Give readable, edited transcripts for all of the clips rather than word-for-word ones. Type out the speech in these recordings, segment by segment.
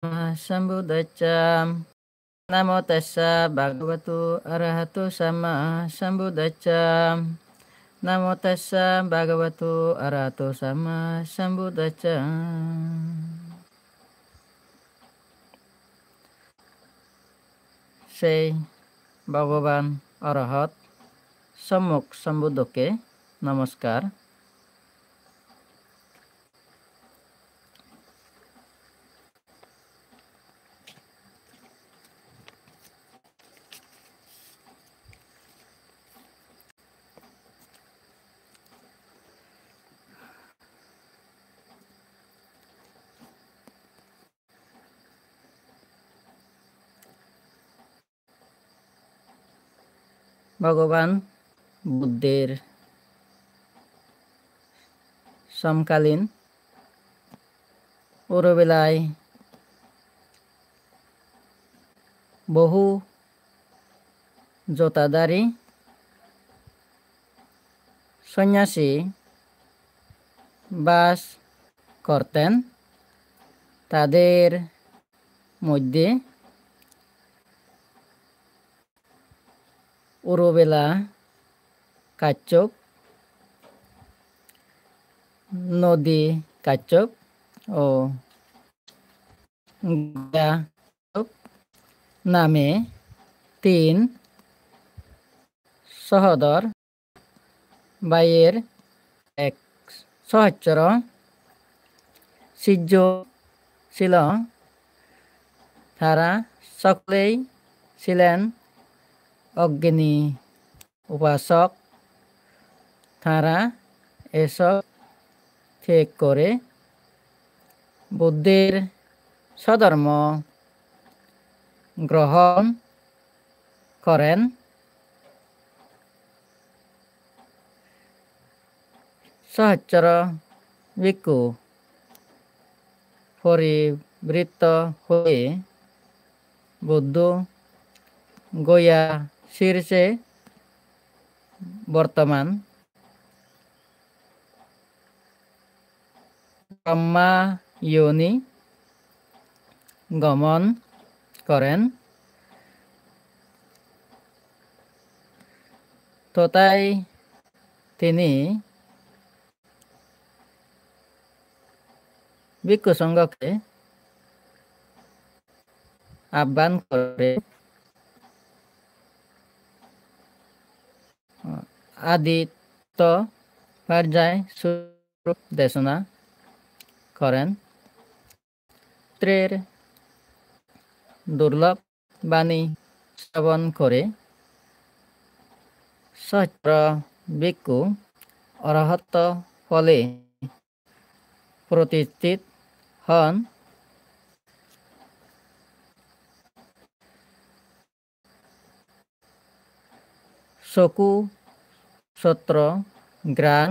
Sambuddhassa. Namo tassa bhagavato arahato sama sambuddhassa. Namo tassa bhagavato arahato sama sambuddhassa. সেই ভগবান অরহত সম্মুখ সম্বুদ্ধকে নমস্কার। ভগবান বুদ্ধের সমকালীন পুরবেলায় বহু জটাধারী সন্ন্যাসী বাস করতেন। তাদের মধ্যে পুরবেলা কাশ্যপ, নদী কাশ্যপ ও গয়া কাশ্যপ নামে তিন সহোদর ভাইয়ের এক সহচর শিষ্য ছিল। তারা সকলেই ছিলেন অজ্ঞানী উপাসক। তারা এসব ঠিক করে বুদ্ধের স্বধর্ম গ্রহণ করেন। সহচর ভিক্ষু পরিবৃত্ত হয়ে বুদ্ধ গয়া শীর্ষে বর্তমান ব্রহ্মা যোনি গমন করেন। তথায় তিনি ভিক্ষু সংঘকে আহ্বান করে আদিত্য পর্যায় স্বরূপ দেশনা করেন। ত্রের দুর্লভ বাণী শ্রবণ করে সহস্র ভিক্ষু অরহত ফলে প্রতিষ্ঠিত হন। চকু, শ্রোত্র, ঘ্রাণ,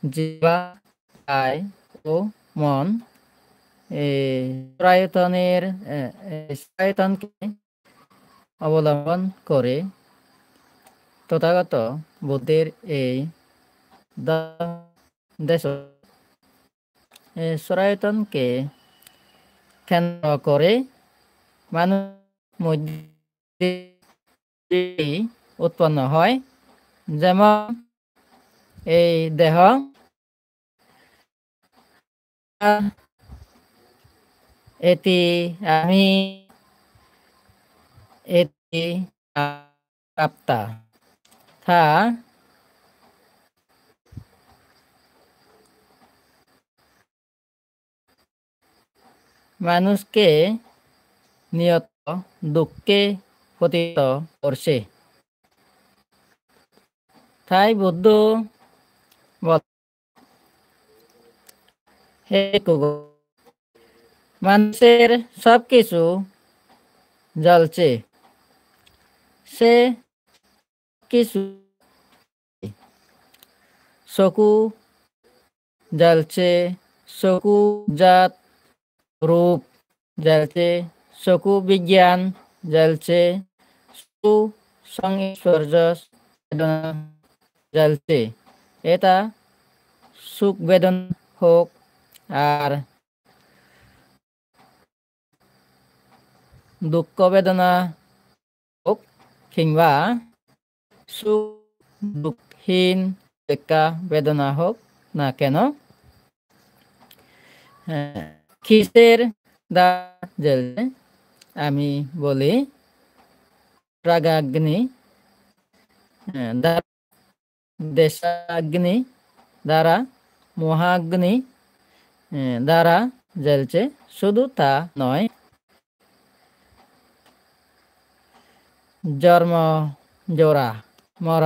জিহ্বা, কায় ও মন আয়তনকে অবলম্বন করে তথাগত বুদ্ধের এই দেশ সরায়তনকে কেন্দ্র করে মানুষ মধ্যে উৎপন্ন হয়। যেমন এই দেহ, এটি আমি, এটি আত্মা। তা মানুষকে নিয়ত দুঃখে পতিত করছে। তাই বুদ্ধ হে মানুষের সবকিছু জ্বলছে, সে কিছু চকু জ্বলছে, চকু জাত রূপ জ্বলছে, চকু বিজ্ঞান জ্বলছে, চকু সংস্পর্শ বেদনা জ্বলছে। এটা সুখ বেদনা হোক আর দুঃখ বেদনা হোক কিংবা সুখ দুঃখহীন বেকা বেদনা হোক না কেন, কিসের দ্বারা জ্বলছে? আমি বলি রাগাগ্নি, দ্বারা দেশাগ্নি, দ্বারা মহাগ্নি দ্বারা জ্বলছে। শুধু তা নয়, জন্ম জোড়া, মর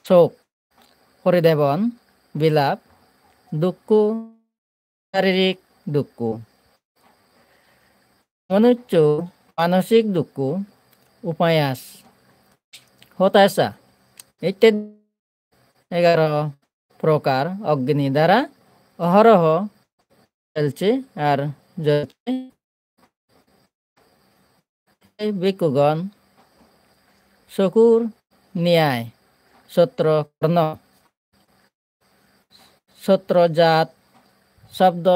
শোক, পরিদেবন বিলাপ, দুঃখ শারীরিক দুঃখ, মনুষ্য মানসিক দুঃখ, উপয়াস, হতাশা ইত্যাদি 11 প্রকার অগ্নি দ্বারা অহরহ জ্বলছে আর জ্বলছে। ভিক্ষুগণ চকুর ন্যায় সত্র কর্ণ, সত্রজাত শব্দ,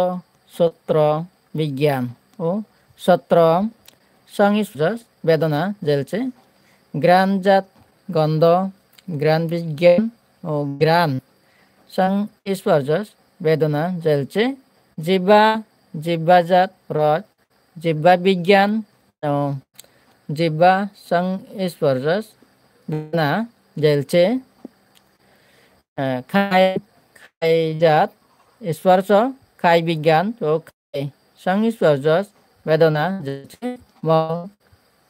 সত্র বিজ্ঞান ও সত্র সংস্পর্শ বেদনা জ্বলছে। ঘ্রাণজাত গন্ধ, ঘ্রাণ বিজ্ঞান ও ঘ্রাণ সংস্পর্শ বেদনা জ্বলছে। জিহ্বা, জিহ্বাজাত রস, জিহ্বা বিজ্ঞান ও জিহ্বা সংস্পর্শ বেদনা জ্বলছে। খাইজাত স্পর্শ, খাই বিজ্ঞান ও খাই সংস্পর্শ বেদনা জ্বলছে।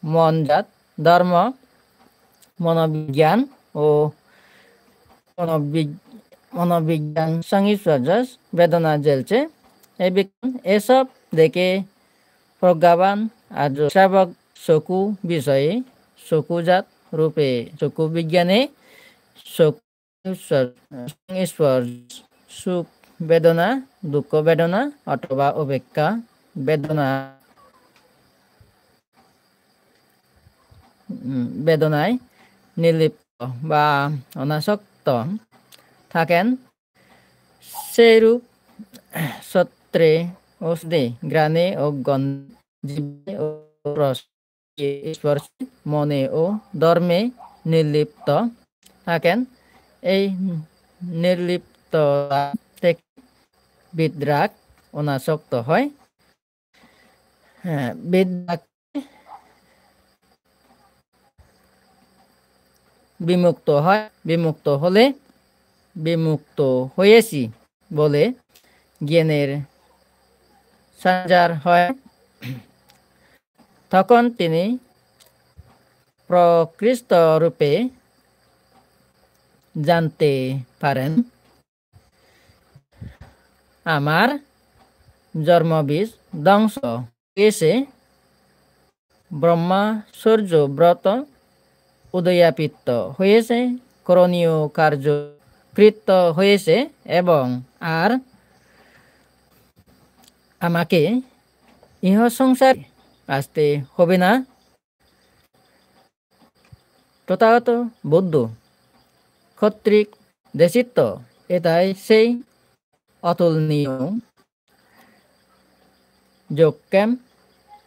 মনজাত ধর্ম, মনোবিজ্ঞান ও মনোবিজ্ঞান সংস্পর্শ বেদনা জ্বলছে। এসব দেখে প্রজ্ঞাবান আর শ্রাবক চকু বিষয়ে চকুজাত রূপে চকু বিজ্ঞানে সংস্পর্শ সুখ বেদনা, দুঃখ বেদনা অথবা অপেক্ষা বেদনা বেদনায় নির্লিপ্ত বা অনাসক্ত থাকেন। সেইরূপ সত্রে ঔষধে, ঘ্রাণে ও গন্ধে ও রসে, স্পর্শে, মনে ও ধর্মে নির্লিপ্ত থাকেন। এই নির্লিপ্ততা থেকে বিদ্রাগ অনাসক্ত হয়। বিদ্রাগ বিমুক্ত হয়। বিমুক্ত হলে বিমুক্ত হয়েছি বলে জ্ঞানের সঞ্চার হয়। তখন তিনি প্রকৃষ্ট রূপে জানতে পারেন, আমার জন্মবীজ ধ্বংস হয়েছে, ব্রহ্মচর্য ব্রত উদয়াপিত হয়েছে, করণীয় কার্য কৃত হয়েছে এবং আর আমাকে ইহ সংসার আসতে হবে না। তথাগত বুদ্ধ কর্তৃক দেশিত এটাই সেই অতুলনীয় যোগক্ষেম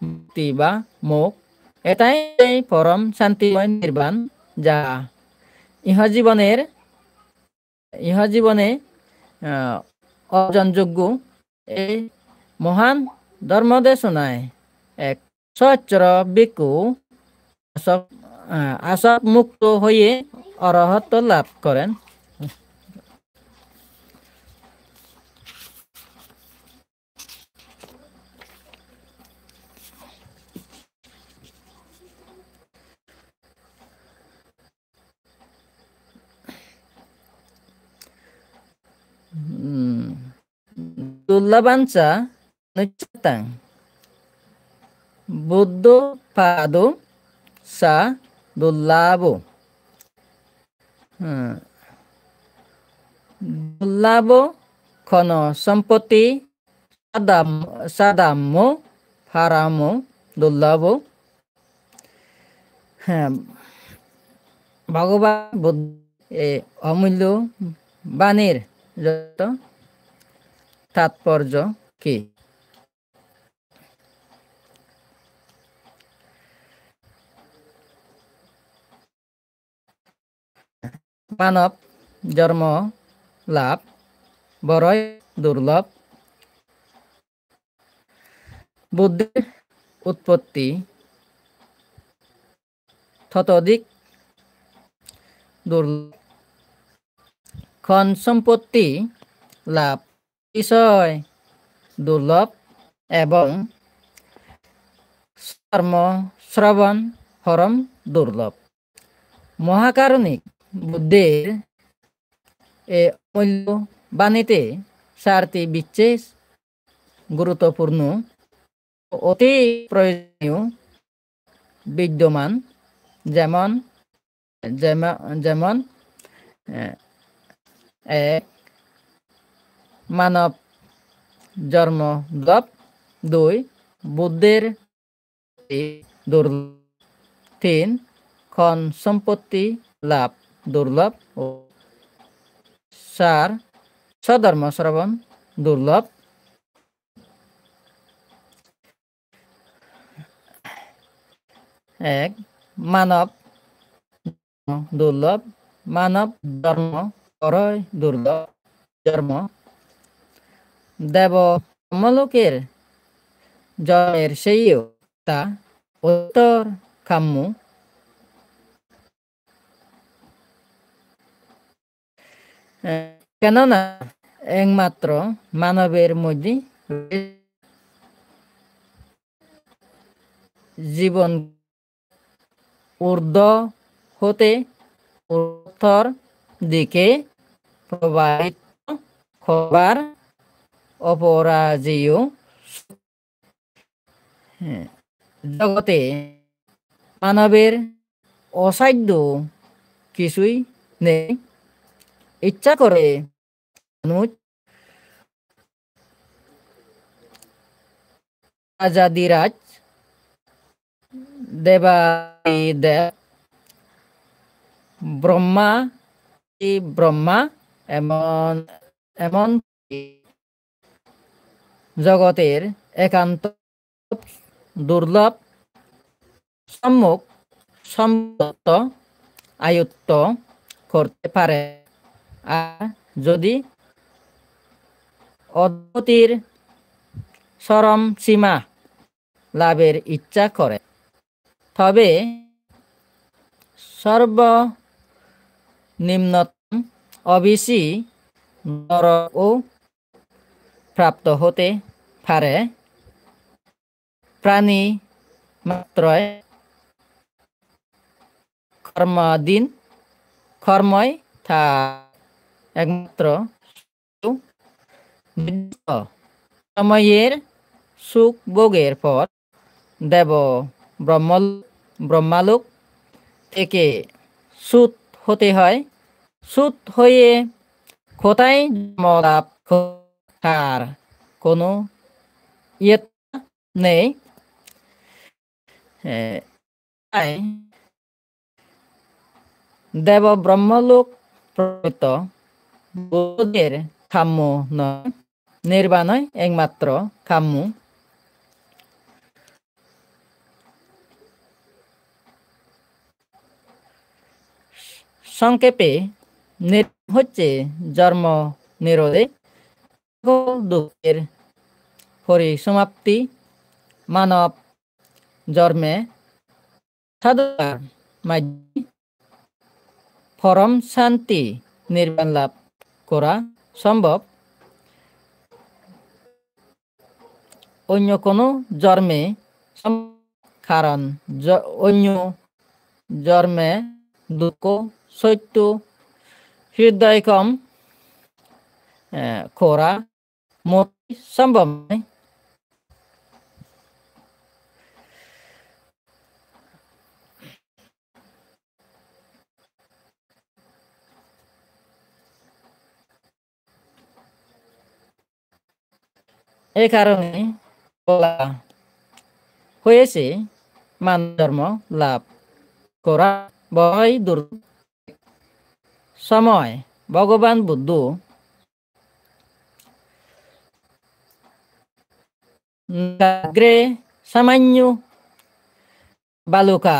মুক্তি বা মোক্ষ। এটাই সেই পরম শান্তিময় নির্বাণ, যা ইহজীবনে অর্জনযোগ্য। এই মহান ধর্মদেশনায় এক সহচর ভিক্ষু আসক মুক্ত হয়ে অরহত লাভ করেন। দুর্লভাঞ্চা নিত্যং বুদ্ধ পাদ সা দুর্লভ। দুর্লভ ক্ষণ সম্পত্তি সাদাম্য ফারাম দুর্লভ। ভগবান বুদ্ধ এই অমূল্য বাণীর যত তাৎপর্য কি? মানব জন্ম লাভ বড়ই দুর্লভ। বুদ্ধির উৎপত্তি ততোধিক দুর্লভ। ক্ষণ সম্পত্তি লাভ বিষয় দুর্লভ এবং কর্ম শ্রবণ পরম দুর্লভ। মহাকারণিক বুদ্ধির এ অমূল্য বাণীতে 4টি বিশেষ গুরুত্বপূর্ণ অতি প্রয়োজনীয় বিদ্যমান, যেমন যেমন এক মানব জন্ম দুর্লভ, 2 বুদ্ধের দুর্লভ, 3 ক্ষণ সম্পত্তি লাভ দুর্লভ ও 4 স্বধর্ম শ্রবণ দুর্লভ। এক মানব দুর্লভ, মানব জন্ম বড়ই দুর্লভ। জন্ম দেব ব্রহ্মলোকের জন্মের সেইও তা উত্তর কাম্য। কেননা একমাত্র মানবের মধ্যে জীবন ঊর্ধ্ব হতে উত্তর দিকে প্রবাহিত হবার অপরাজেয় জগতে মানবের অসাধ্য কিছুই নেই। ইচ্ছা করে মানুষ রাজাদিরাজ দেবাদিদেব ব্রহ্মা এমন জগতের একান্ত দুর্লভ সম্মুখ সম্পত্ত আয়ত্ত করতে পারে। আর যদি অদ্ভুতির চরম সীমা লাভের ইচ্ছা করে, তবে সর্বনিম্নতম অবিসি নরকও প্রাপ্ত হতে পারে। প্রাণী মাত্রই কর্মই তা একমাত্র সময়ের সুখ ভোগের পর দেব ব্রহ্মালোক থেকে চ্যুত হতে হয়। চ্যুত হয়ে কোথায় জন্মলাভ তার কোনো ইয়ত্তা নেই। তাই দেব ব্রহ্মলোক প্রকৃত বুদ্ধের কাম্য নয়, নির্বাণই একমাত্র কাম্য। সংক্ষেপে হচ্ছে জন্ম নিরোধে দুঃখের পরিসমাপ্তি। মানব জন্মে সাধুতার মাধ্যমে পরম শান্তি নির্বাণ লাভ করা সম্ভব। অন্য কোনো জন্মে কারণ অন্য জন্মে দুঃখ সত্য হৃদয় কম করা মোটেই সম্ভব নয়। এই কারণে বলা হয়েছে মানব ধর্ম লাভ করা বড়ই দুর্লভ। সময় ভগবান বুদ্ধ নাগ্রে সামান্য বালুকা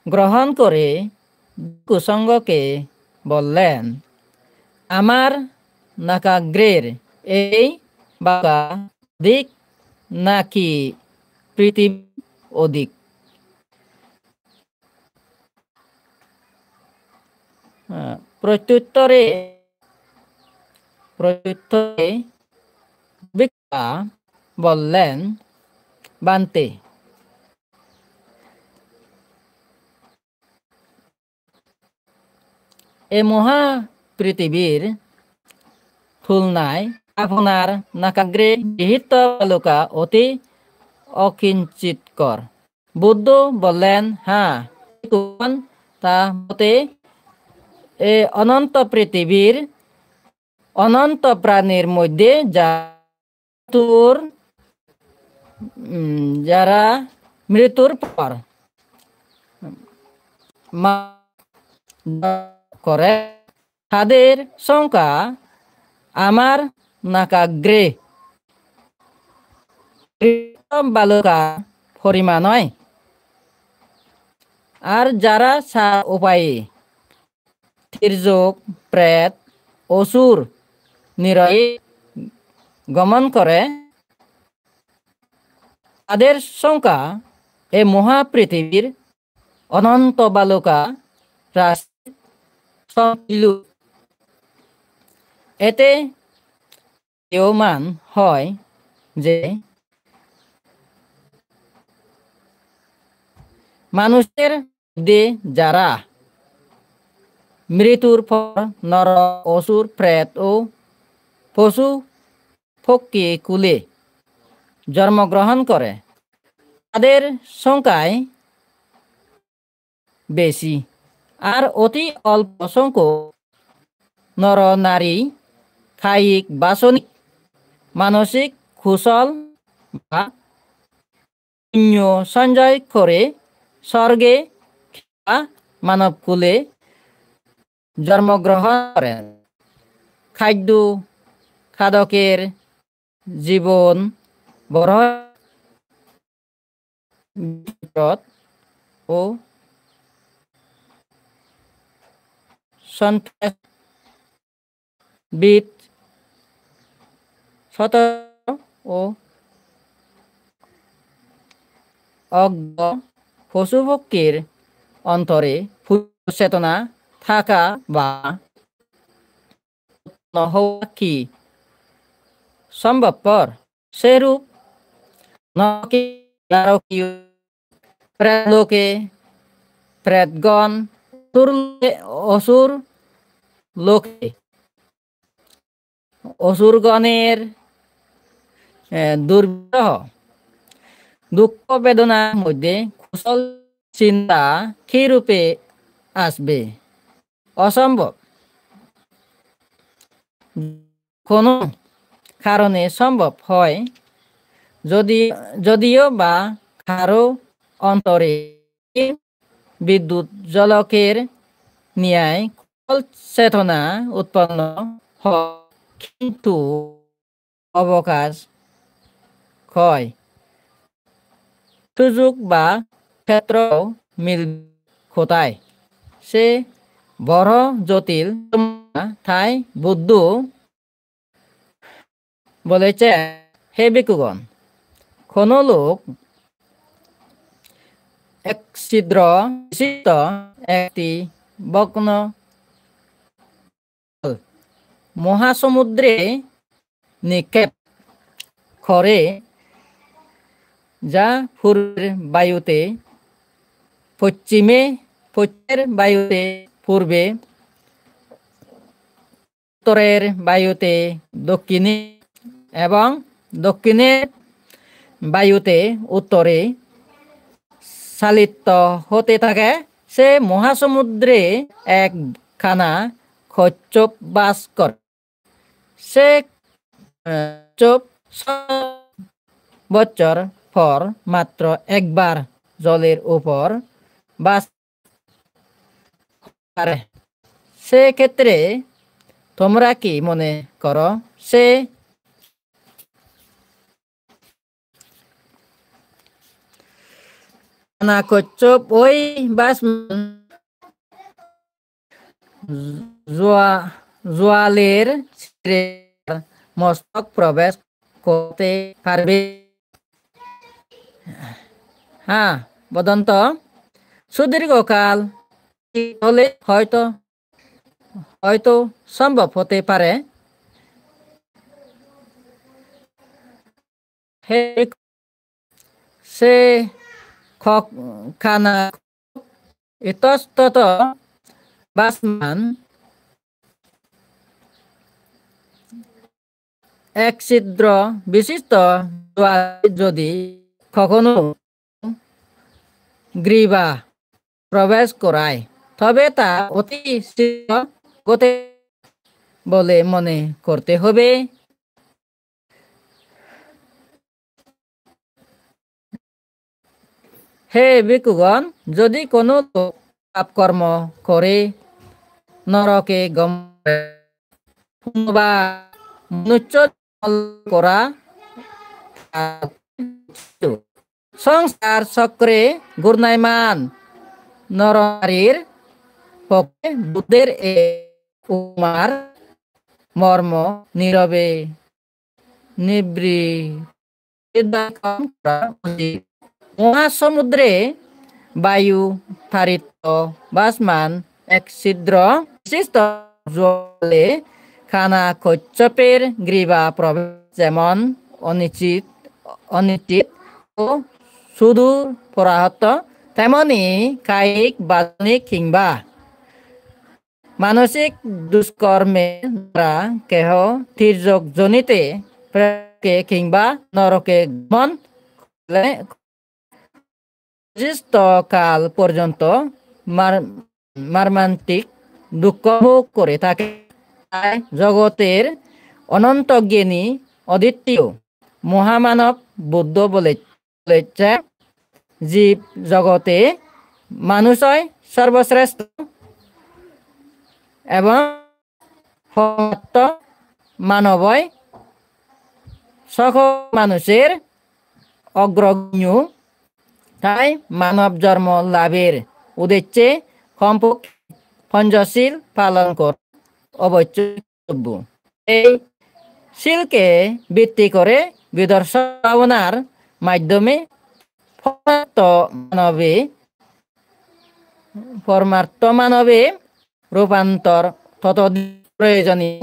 গ্রহণ করে কুসঙ্গকে বললেন, আমার নাকাগ্রের এই বাঁকা দিক নাকি পৃথিবী অধিক? প্রত্যুত্তরে প্রত্যুত্তরে ভিক্ষা বললেন, বান্তে, এ মহা পৃথিবীর তুলনায় আপনার নাকাগ্রে নিহিত বালুকা অতি অকিঞ্চিতকর। বুদ্ধ বললেন, হ্যাঁ, তা হতে এ অনন্ত পৃথিবীর অনন্ত প্রাণীর মধ্যে যারা মৃত্যুর পর করে তাদের সংখ্যা আমার নাকাগ্রে বালুকা পরিমাণ নয়। আর যারা উপায়ে তির্যক, প্রেত, অসুর নিরয়ে গমন করে তাদের সংখ্যা এ মহাপৃথিবীর অনন্ত বালুকা রাশি। এতে প্রতীয়মান হয় যে মানুষের মধ্যে যারা মৃত্যুর পর নর, অসুর, প্রেত ও পশু পক্ষী কুলে জন্মগ্রহণ করে তাদের সংখ্যায় বেশি। আর অতি অল্প সংখ্যক নর নারী কায়িক বাসনিক মানসিক কুশল বা পুণ্য সঞ্চয় করে স্বর্গে বা মানবকুলে জন্মগ্রহণ করেন। খাদকের জীবন বড় বিপদ ও সন্ত্রাসবিদ শত ও অজ্ঞ পশুপক্ষীর অন্তরে চেতনা থাকা বা হওয়া কি সম্ভবপর? সেরূপ নরকীয় প্রেতলোকে প্রেতগণ, অসুর লোকে অসুরগণের দুর্বিষহ দুঃখ বেদনার মধ্যে কুশল চিন্তা কি রূপে আসবে? অসম্ভব। কোনো কারণে সম্ভব হয়, যদিও বা কারো অন্তরে বিদ্যুৎ জলকের ন্যায় কুশল চেতনা উৎপন্ন হয়, কিন্তু অবকাশ হয়, সুযোগ বা ক্ষেত্র মিল কোথায়? সে বড় জটিল। তাই বুদ্ধ বলেছে, হে ভিক্ষুগণ, কোন লোক এক ছিদ্র বিশিষ্ট একটি ভগ্ন মহাসমুদ্রে নিক্ষেপ করে, যা পূর্বের বায়ুতে পশ্চিমের বায়ুতে পূর্বে, উত্তরের বায়ুতে দক্ষিণে এবং দক্ষিণের বায়ুতে উত্তরে চালিত হতে থাকে, সে মহাসমুদ্রে একখানা কচ্ছপ বাস করে। সে কচ্ছপ বছর পর মাত্র একবার জলের উপর বাস করে। সে ক্ষেত্রে তোমরা কি মনে করো, সে কচ্ছপ ওই বাস জোয়ালের ছিঁড়ে মস্তক প্রবেশ করতে পারবে। হ্যাঁ, বদন্ত সুদীর্ঘকাল হলে হয়তো হয়তো সম্ভব হতে পারে। সে খানা ইতস্তত বাসমান এক ছিদ্র বিশিষ্ট যদি কখনো গ্রীবা প্রবেশ করায় তবে তা অতি শীঘ্র গতে বলে মনে করতে হবে। হে ভিক্ষুগণ, যদি কোনো পাপ কর্ম করে নরকে বা মনুষ্য করা সংসার চক্রে ঘূর্ণায়মান নরনারীর পক্ষে বুদ্ধের উপমার মর্ম নীরবে মহাসমুদ্রে বায়ু তারিত বাসমান এক ছিদ্র বিশিষ্ট জলে খানা কচ্ছপের গ্রীবা প্রবেশ যেমন অনিশ্চিত ও সুদূর পরাহত, তেমনি কায়িক বাচনিক কিংবা মানসিক দুষ্কর্মে দ্বারা কেহ তির্যক জনিতে প্রেরকে কিংবা নরকে গমন কাল পর্যন্ত মর্মান্তিক দুঃখ ভোগ করে থাকে। জগতের অনন্ত জ্ঞানী অদ্বিতীয় মহামানব বুদ্ধ বলেছে, জীব জগতে মানুষই সর্বশ্রেষ্ঠ এবং মানবই সকল মানুষের অগ্রগণ্য। তাই মানব জন্ম লাভের উদ্দেশ্যে কমপক্ষে পঞ্চশীল পালন করা অবশ্যম্য। এই শীলকে ভিত্তি করে বিদর্শ ভাবনার মাধ্যমে পরমার্থ মানবে রূপান্তর ততোধিক প্রয়োজনীয়।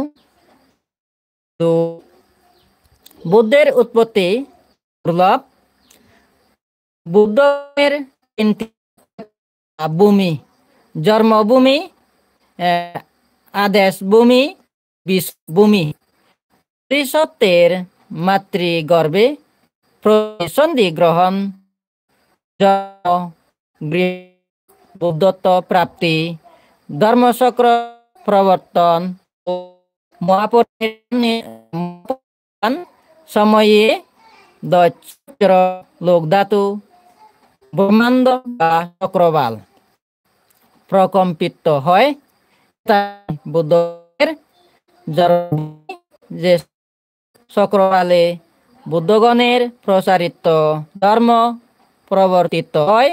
বুদ্ধের উৎপত্তি দুর্লভ। বুদ্ধের তিনটি ভূমি: জন্মভূমি, আদেশ ভূমি, ভূমি। ত্রিসত্যের মাতৃগর্ভে সন্ধি গ্রহণ, বুদ্ধত্ব প্রাপ্তি, ধর্মচক্র প্রবর্তন ও মহাপরিনির্বাণ সময়ে দৈত্য লোকধাতু ব্রহ্মাণ্ড বা চক্রবাল প্রকম্পিত হয়। তাই বুদ্ধের যে চক্রবালে বুদ্ধগণের প্রচারিত ধর্ম প্রবর্তিত হয়,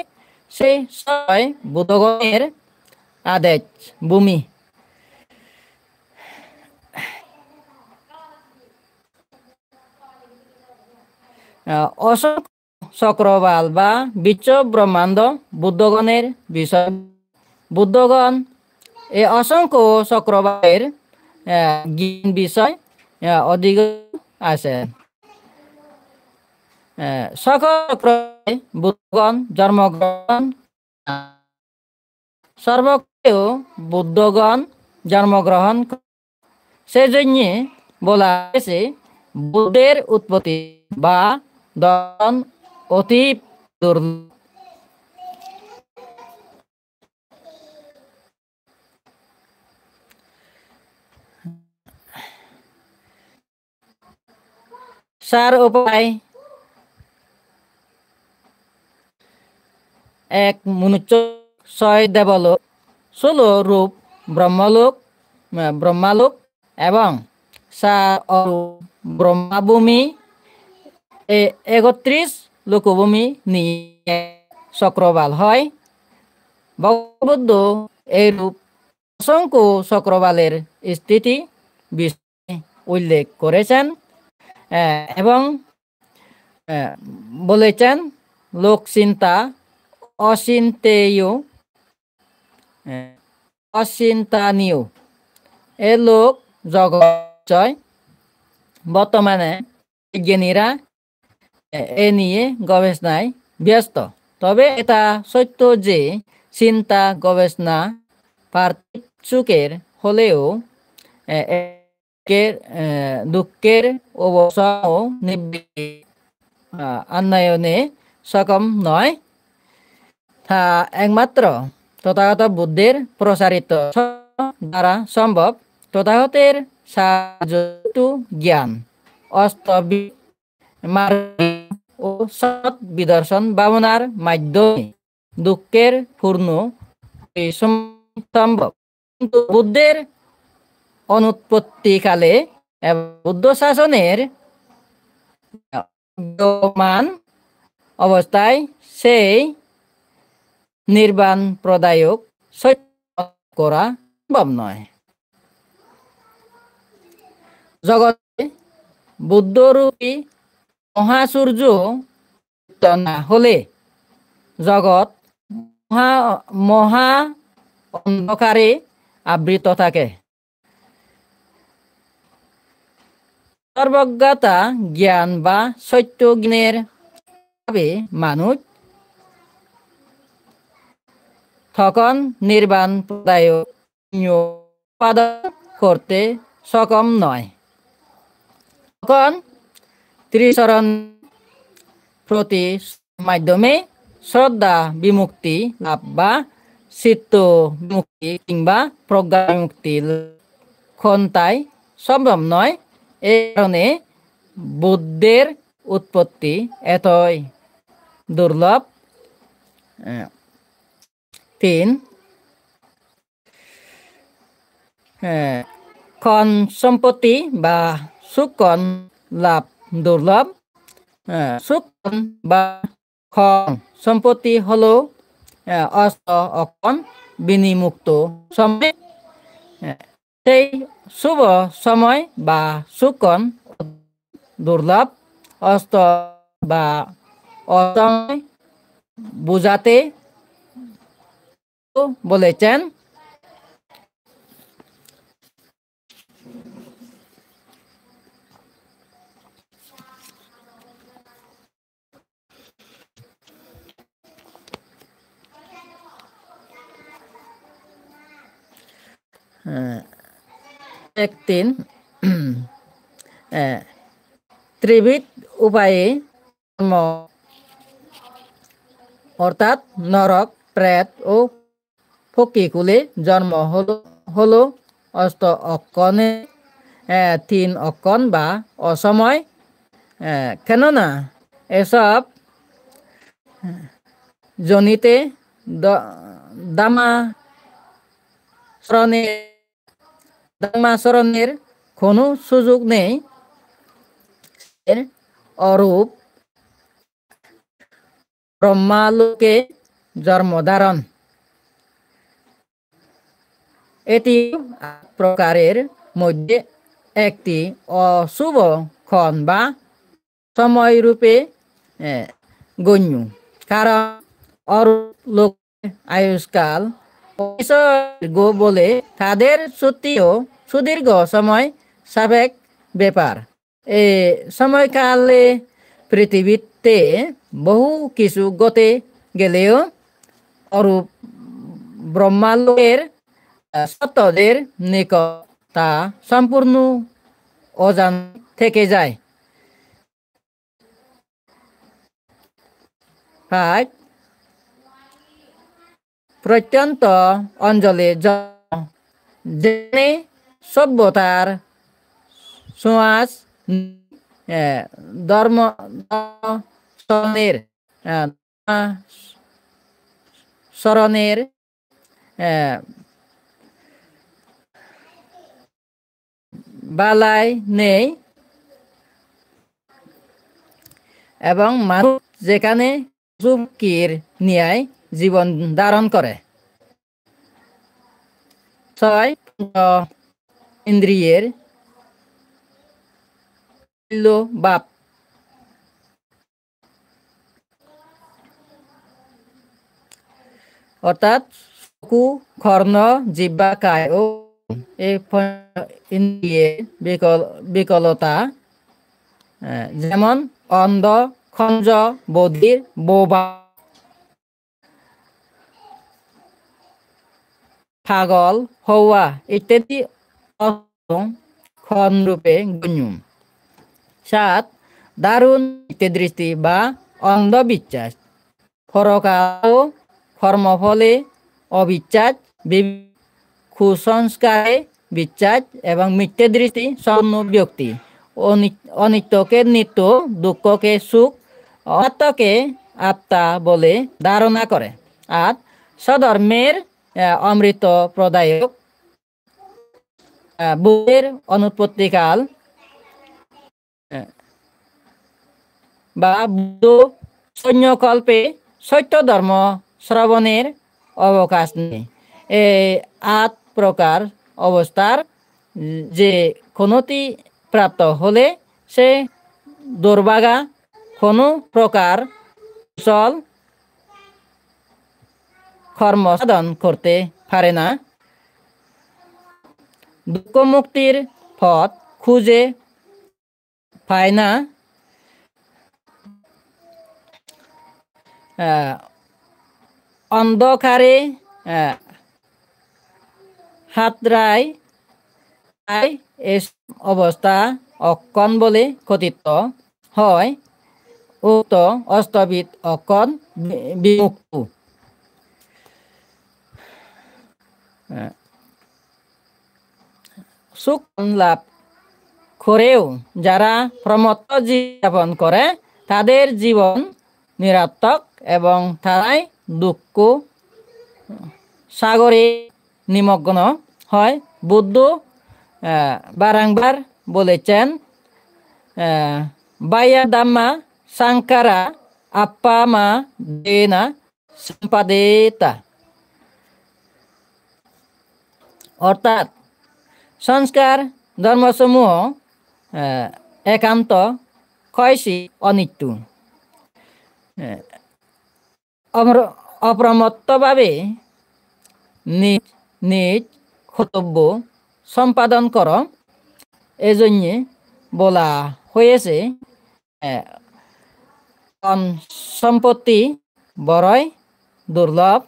সেই সময় বুদ্ধগণের আদেশ ভূমি। অসংখ্য চক্রবাল বা বিশ্ব ব্রহ্মাণ্ড বুদ্ধগণের বিষয়। বুদ্ধগণ এই অসংখ্য চক্রবালের জ্ঞান বিষয় অধিক আছে। সকল চক্রে বুদ্ধগণ জন্মগ্রহণ, সর্বক্ষেত্রেও বুদ্ধগণ জন্মগ্রহণ। সেজন্য বলা হয়েছে বুদ্ধের উৎপত্তি বা দর্শন অতি দুর্লভ। সার উপায়: এক, মনুষ্য 6 দেবলোক, 16 রূপ ব্রহ্মালোক এবং 4 অরূপ ব্রহ্মাভূমি, 31 লোকভূমি নিয়ে চক্রবাল হয়। ভগবদ্গীতা এই রূপ অসংখ্য চক্রবালের স্থিতি বিষয়ে উল্লেখ করেছেন এবং বলেছেন লোকচিন্তা অচিন্তেয় অচিন্তানীয় এ লোক জগৎ বর্তমানে বিজ্ঞানীরা এ নিয়ে গবেষণায় ব্যস্ত। তবে এটা সত্য যে চিন্তা গবেষণা পার্থিব সুখের হলেও দুঃখের অবসর ও নিবৃত্তি আনয়নে সক্ষম নয়। তা একমাত্র তথাগত বুদ্ধের প্রসারিত দ্বারা সম্ভব। তথাগতের সাহায্য জ্ঞান অস্তবিক মার্গ ও সৎ বিদর্শন ভাবনার মাধ্যমে দুঃখের পূর্ণ সম্ভব। কিন্তু বুদ্ধের অনুৎপত্তিকালে এবং বুদ্ধ শাসনের বিদ্যমান অবস্থায় সেই নির্বাণ প্রদায়ক সত্য করা সম্ভব নয়। জগতে বুদ্ধরূপী মহাসূর্য না হলে জগৎ মহা অন্ধকারে আবৃত থাকে। সর্বজ্ঞতা জ্ঞান বা সত্য জ্ঞানের ভাবে মানুষ তখন নির্বাণ প্রদায়ক উৎপাদন করতে সক্ষম নয়। তখন ত্রিচরণ প্রতি মাধ্যমে শ্রদ্ধা বিমুক্তি লাভ বা চিত্ত বিমুক্তি কিংবা প্রজ্ঞা বিমুক্তি ক্ষমতায় সম্ভব নয়। এই কারণে বুদ্ধের উৎপত্তি এতই দুর্লভ। 3 ক্ষণ সম্পত্তি বা সুক্ষণ লাভ দুর্লভ। সুক্ষণ বা ক্ষণ সম্পত্তি হলো অস্ত অক্ষণ বিনিমুক্ত সময়। সেই শুভ সময় বা সুক্ষণ দুর্লভ। অস্ত বা অসময় বুঝাতে বলেছেন একদিন ত্রিবিধ উপায়ে অর্থাৎ নরক প্রেত ও ফকিকুলে জন্ম হলো অষ্ট অক্ষণে 3 অক্ষণ বা অসময়। কেননা এসব জনিতে দামাচরণের কোনো সুযোগ নেই। অরূপ ব্রহ্মালোকে জন্মধারণ এটি প্রকারের মধ্যে একটি অশুভ ক্ষণ বা সময় রূপে গণ্য। কারণ অরূপ লোকের আয়ুষ্কাল বলে তাদের সুদীর্ঘ সময় সাবেক ব্যাপার। এই সময়কালে পৃথিবীতে বহু কিছু ঘটে গেলেও অরূপ ব্রহ্মালোকের সত্যদের নিকট তা সম্পূর্ণ অজান থেকে যায়। প্রত্যন্ত অঞ্চলে জেনে সভ্যতার সমাজ ধর্ম স্মরণের বালাই নেই এবং মানুষ যেখানে ঝুঁকির ন্যায় জীবন ধারণ করে। ছয় ইন্দ্রিয়ের বাপ, অর্থাৎ চকু, কর্ণ, জিহ্বা, কায় ও এই ইন্দ্রিয়ের বিকলতা, যেমন অন্ধ, খঞ্জ, বধির, বোবা, পাগল, হওয়া ইত্যাদি ক্ষণ রূপে গণ্য। 7 দারুণ দৃষ্টি বা অন্ধবিশ্বাস, পরকাল ও কর্মফলে অবিশ্বাস, কুসংস্কারে বিশ্বাস এবং মিথ্যে দৃষ্টি সম্পন্ন ব্যক্তি অনিত্যকে নিত্য, দুঃখকে সুখ, অনাত্মাকে আত্মা বলে ধারণা করে। আর স্বধর্মের অমৃত প্রদায়ক বুদ্ধের অনুৎপত্তিকাল বা বুদ্ধ সৈন্যকল্পে সত্য ধর্ম শ্রবণের অবকাশ নেই। এই 8 প্রকার অবস্থার যে কোনটি প্রাপ্ত হলে সে দুর্ভাগা কোনো প্রকার কুশল কর্ম সাধন করতে পারে না, দুঃখ মুক্তির পথ খুঁজে পায় না, অন্ধকারে হাতড়ায়, এই অবস্থা অক্ষণ বলে কথিত হয়। উক্ত অষ্টবিধ অক্ষণ বিমুক্ত। সুখ লাভ করেও যারা প্রমত্ত জীবন করে তাদের জীবন নিরর্থক এবং তারাই দুঃখ সাগরে নিমগ্ন হয়। বুদ্ধ বারংবার বলেছেন, বায়া দাম্মা সাংকারা আপ্পা মা দেনা সম্পাদেতা, অর্থাৎ সংস্কার ধর্মসমূহ একান্ত ক্ষয়সী, অনিত্য। অপ্রমত্তভাবে নিজ নিজ কর্তব্য সম্পাদন কর, এজন্যে বলা হয়েছে সম্পত্তি বড়ই দুর্লভ,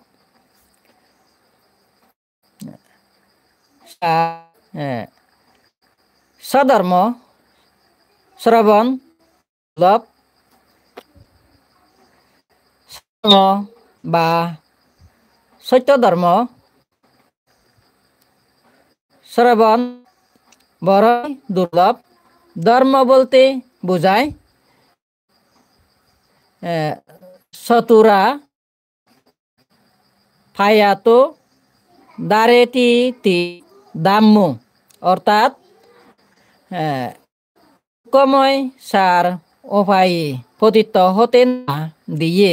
সধর্ম শ্রবণ দুর্লভ, বা সত্য ধর্ম শ্রবণ বড়ই দুর্লভ। ধর্ম বলতে বোঝায় সতুরা ফায়াতো দারেতি দাম্য, অর্থাৎ কময় সার উপায়ে পতিত হতে না দিয়ে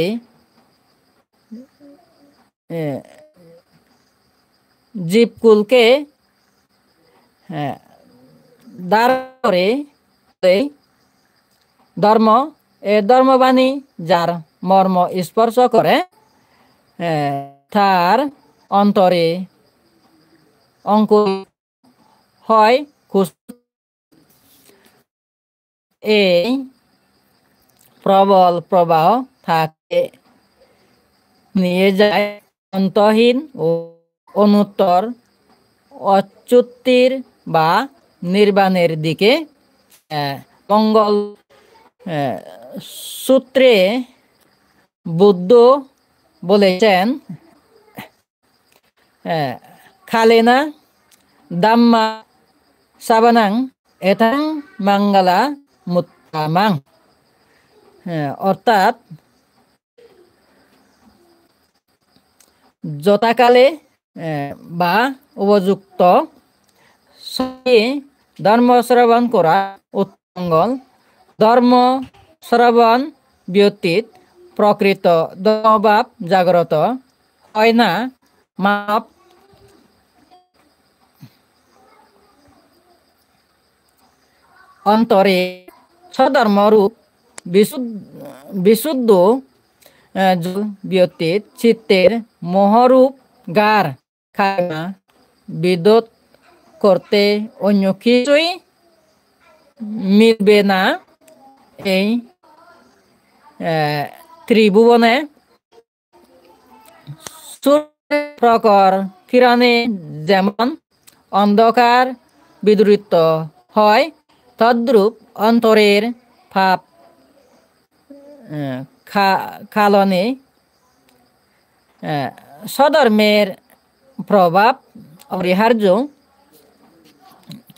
জীবকুলকে দাঁড় করে ধর্ম, ধর্মবাণী যার মর্ম স্পর্শ করে তার অন্তরে অঙ্কুরিত হয়, এই প্রবল প্রবাহ থাকে নিয়ে যায় অন্তহীন ও অনুত্তর অচ্যুতির বা নির্বাণের দিকে। মঙ্গল সূত্রে বুদ্ধ বলেছেন, খালেনা দাম্মা সাবানাং এথাং মঙ্গলা মুত্তামাং, অর্থাৎ যথাকালে বা উপযুক্ত ধর্ম শ্রবণ করা উত্তমঙ্গল। ধর্ম শ্রবণ ব্যতীত প্রকৃত ধর্মভাব জাগ্রত হয় না। মাপ অন্তরে স্বধর্মরূপ বিশুদ্ধ ব্যতীত চিত্তের মোহরূপ গার খায়না বিদ্যুৎ করতে অন্য কিছুই মিলবে না। এই ত্রিভুবনে সূর্যের প্রখর কিরণে যেমন অন্ধকার বিদূরিত হয়, তদ্রূপ অন্তরের ভাব কালনে স্বধর্মের প্রভাব অপরিহার্য।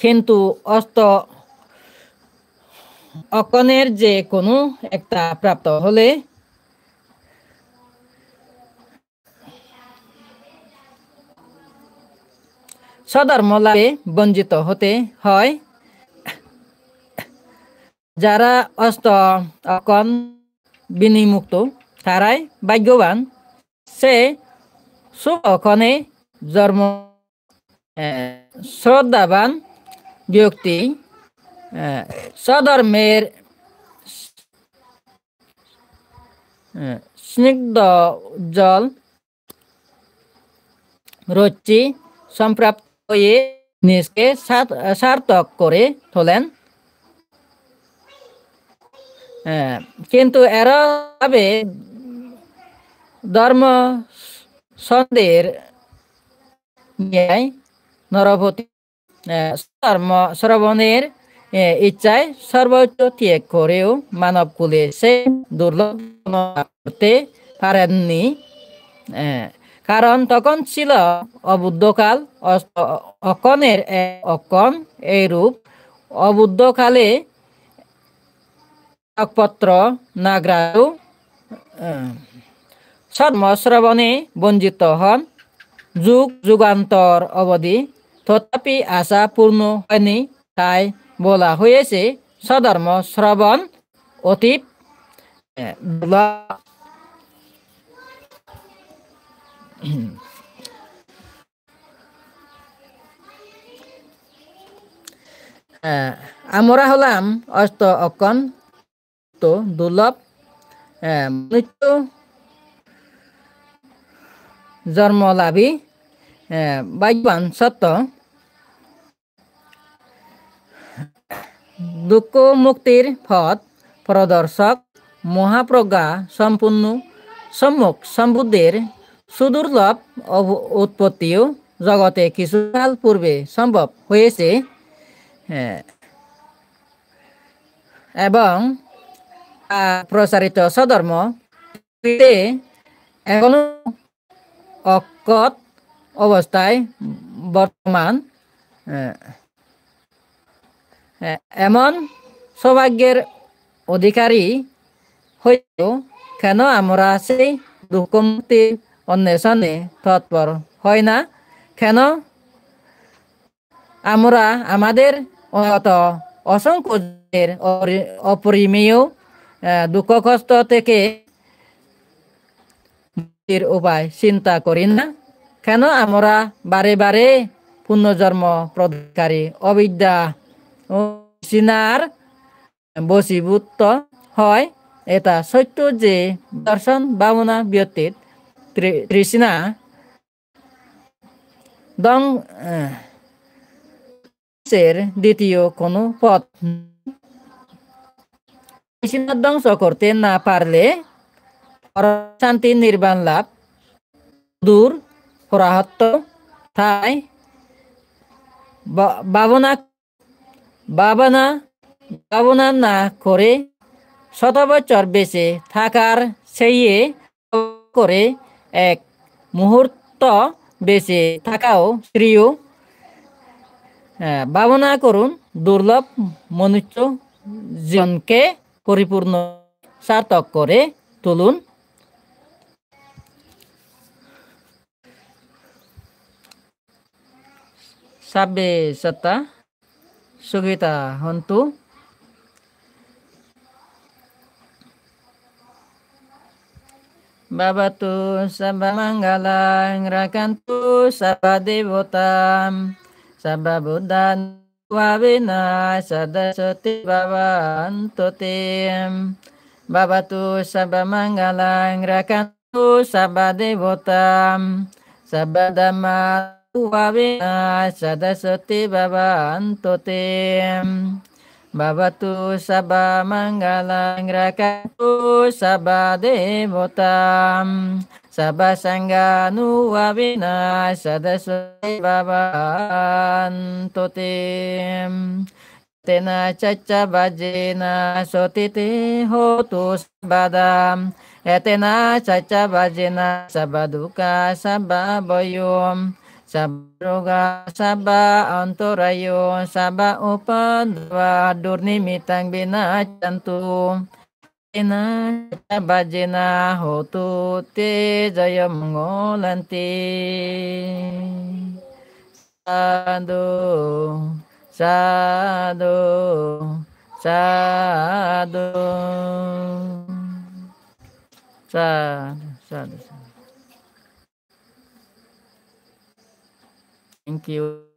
কিন্তু অকনের যে কোনো একটা প্রাপ্ত হলে স্বধর্ম লাভে বঞ্চিত হতে হয়। যারা অকন বিনিমুক্ত তারাই ভাগ্যবান। সে সুখনে জন্ম শ্রদ্ধাবান ব্যক্তি স্বধর্মের স্নিগ্ধ জল রুচি সম্প্রাপ্ত হয়ে নিজকে সার্থক করে তোলেন। কিন্তু এরা ভাবে ধর্ম সন্দেহের ন্যায় নরপতি ধর্ম শ্রবণের ইচ্ছায় সর্বোচ্চ ত্যাগ করেও মানবকুলে সে দুর্লভ করতে পারেননি। কারণ তখন ছিল অবুদ্ধকাল। অকনের অকন এইরূপ অবুদ্ধকালে পত্র নাগ্রাহ্য ধর্ম শ্রবণে বঞ্চিত হন যুগ যুগান্তর অবধি, তথাপি আশা পূর্ণ হয়নি। তাই বলা হয়েছে স্বধর্ম শ্রবণ অতি দুর্লভ। আমরা হলাম অকন তো দুর্লভ মৃত্যু জন্মলাভী ভাগ্যবান সত্য। দুঃখ মুক্তির পথ প্রদর্শক মহাপ্রজ্ঞা সম্পূর্ণ সম্মুখ সম্বুদ্ধের সুদুর্লভ উৎপত্তিও জগতে কিছুকাল পূর্বে সম্ভব হয়েছে এবং প্রচারিত স্বধর্ম এখনো অকট অবস্থায় বর্তমান। এমন সৌভাগ্যের অধিকারী হয়েও কেন আমরা সেই দুঃখ মুক্তির অন্বেষণে তৎপর হয় না? কেন আমরা আমাদের অসংখ্য অপরিমেয় দুঃখ কষ্ট থেকে মুক্তির উপায় চিন্তা করি না? কেন আমরা বারে বারে পুনর্জন্ম প্রদানকারী অবিদ্যা ও তৃষ্ণার বশীভূত হয়? এটা সত্য যে দর্শন ভাবনা ব্যতীত তৃষ্ণা ধ্বংসের দ্বিতীয় কোনো পথ। তৃষ্ণা ধ্বংস করতে না পারলে শান্তি নির্বাণ লাভ দূর করাহত। তাই ভাবনা না করে শত বছর বেঁচে থাকার চেয়ে করে এক মুহূর্ত বেঁচে থাকাও শ্রেয়। ভাবনা করুন, দুর্লভ মনুষ্য জীবনকে পরিপূর্ণ সার্থক করে তুলুন। Sabbe sata sugita hontu. Babatu sabba manggala, rakantu sabba devotam, sabba buddha Wabina sadasati babantu tim babatu sabba manggalang rakantu sabba devotam sabadama wabina sadasati babantu tim babatu sabba manggalang rakantu sabba devotam sabba sangganu wabina sadasati babantu tim tena caca bajena sotite hotu sabadam etena caca bajena sabaduka sababoyum sabroga saba antorayo saba upadwa durnimitang binacantu tena caca bajena hotu te jaya mengolanti sadu sadu sadu sadu. Thank you.